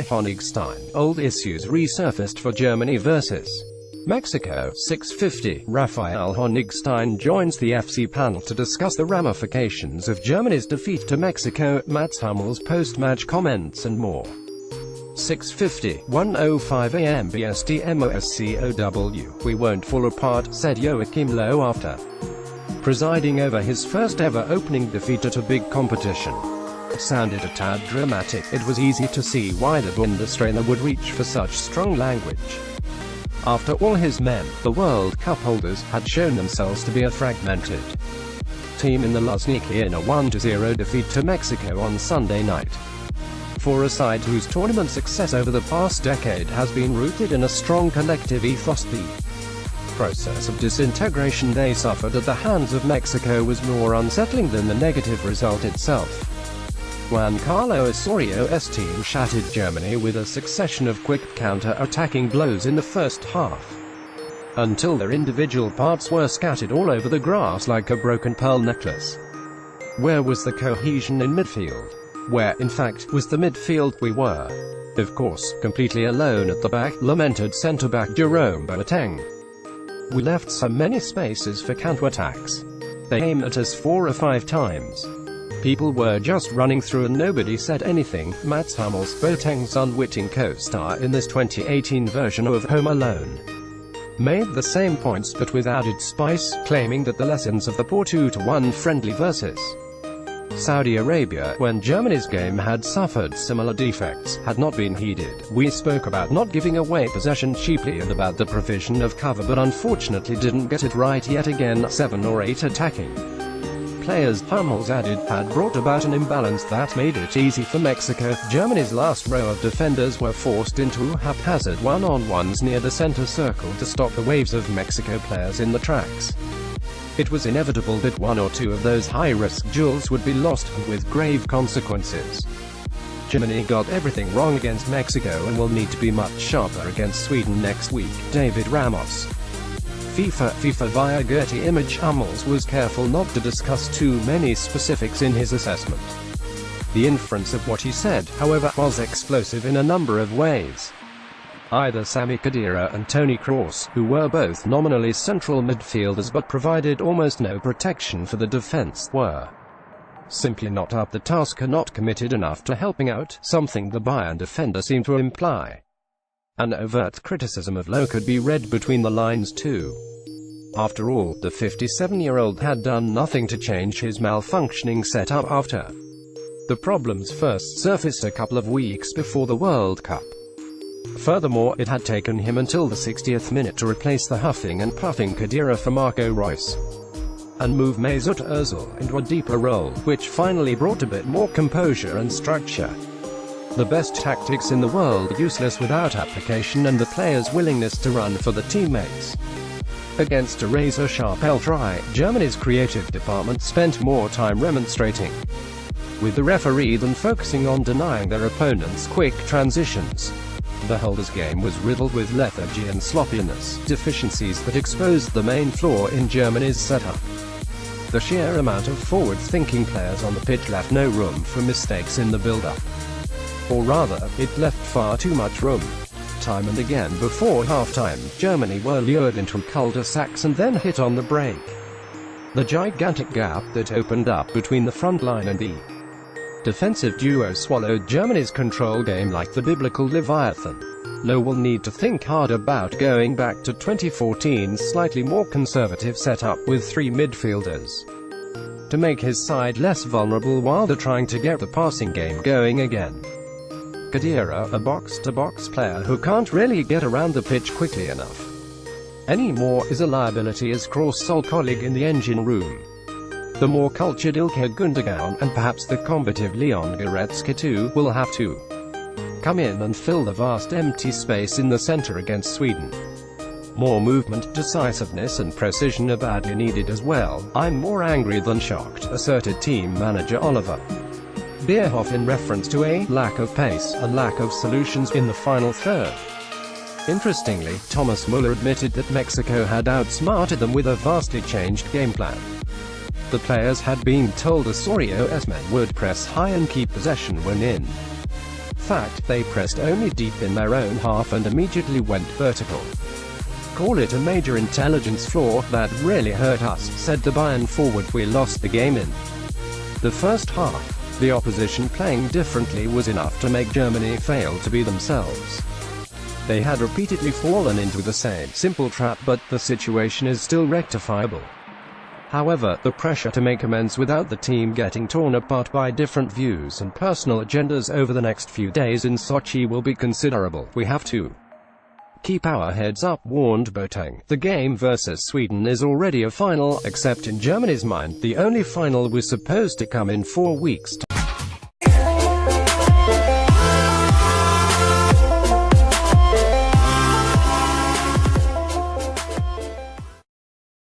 playHonigstein, old issues resurfaced for Germany vs. Mexico. 6:50, Raphael Honigstein joins the FC panel to discuss the ramifications of Germany's defeat to Mexico, Mats Hummels post-match comments and more. 6:50, 1:05 am BST MOSCOW, we won't fall apart, said Joachim Low after presiding over his first ever opening defeat at a big competition. Sounded a tad dramatic. It was easy to see why the Bundestrainer would reach for such strong language. After all, his men, the World Cup holders, had shown themselves to be a fragmented team in the Luzniki in a 1-0 defeat to Mexico on Sunday night. For a side whose tournament success over the past decade has been rooted in a strong collective ethos, the process of disintegration they suffered at the hands of Mexico was more unsettling than the negative result itself. Juan Carlos Osorio's team shattered Germany with a succession of quick counter-attacking blows in the first half, until their individual parts were scattered all over the grass like a broken pearl necklace. Where was the cohesion in midfield? Where, in fact, was the midfield? We were, of course, completely alone at the back, lamented centre-back Jerome Boateng. We left so many spaces for counter-attacks. They aimed at us 4 or 5 times. People were just running through and nobody said anything. Mats Hummels, Boateng's unwitting co-star in this 2018 version of Home Alone, made the same points but with added spice, claiming that the lessons of the poor 2-1 friendly versus Saudi Arabia, when Germany's game had suffered similar defects, had not been heeded. We spoke about not giving away possession cheaply and about the provision of cover, but unfortunately didn't get it right yet again. 7 or 8 attacking players, Hummels added, had brought about an imbalance that made it easy for Mexico. Germany's last row of defenders were forced into haphazard one-on-ones near the center circle to stop the waves of Mexico players in the tracks. It was inevitable that 1 or 2 of those high-risk duels would be lost, and with grave consequences. Germany got everything wrong against Mexico and will need to be much sharper against Sweden next week. David Ramos, FIFA via Getty Image. Hummels was careful not to discuss too many specifics in his assessment. The inference of what he said, however, was explosive in a number of ways. Either Sami Khedira and Toni Kroos, who were both nominally central midfielders but provided almost no protection for the defense, were simply not up to the task or not committed enough to helping out, something the Bayern defender seemed to imply. An overt criticism of Low could be read between the lines too. After all, the 57-year-old had done nothing to change his malfunctioning setup after the problems first surfaced a couple of weeks before the World Cup. Furthermore, it had taken him until the 60th minute to replace the huffing and puffing Khedira for Marco Reus, and move Mesut Ozil into a deeper role, which finally brought a bit more composure and structure. The best tactics in the world useless without application and the players' willingness to run for the teammates. Against a razor-sharp El-Tri, Germany's creative department spent more time remonstrating with the referee than focusing on denying their opponents quick transitions. The holders' game was riddled with lethargy and sloppiness, deficiencies that exposed the main flaw in Germany's setup. The sheer amount of forward-thinking players on the pitch left no room for mistakes in the build-up. Or rather, it left far too much room. Time and again before halftime, Germany were lured into cul-de-sacs and then hit on the brake. The gigantic gap that opened up between the front line and the defensive duo swallowed Germany's control game like the biblical Leviathan. Low will need to think hard about going back to 2014's slightly more conservative setup with 3 midfielders to make his side less vulnerable while they're trying to get the passing game going again. Khedira, a box-to-box player who can't really get around the pitch quickly enough anymore, is a liability as Kroos' sole colleague in the engine room. The more cultured Ilkay Gundogan, and perhaps the combative Leon Goretzka too, will have to come in and fill the vast empty space in the center against Sweden. More movement, decisiveness and precision are badly needed as well. I'm more angry than shocked, asserted team manager Oliver Bierhoff in reference to a lack of pace and lack of solutions in the final third. Interestingly, Thomas Muller admitted that Mexico had outsmarted them with a vastly changed game plan. The players had been told Osorio's men would press high and keep possession when in fact, they pressed only deep in their own half and immediately went vertical. Call it a major intelligence flaw, that really hurt us, said the Bayern forward. We lost the game in the first half. The opposition playing differently was enough to make Germany fail to be themselves. They had repeatedly fallen into the same simple trap, but the situation is still rectifiable. However, the pressure to make amends without the team getting torn apart by different views and personal agendas over the next few days in Sochi will be considerable. We have to keep our heads up, warned Boateng. The game versus Sweden is already a final, except in Germany's mind, the only final was supposed to come in 4 weeks' time.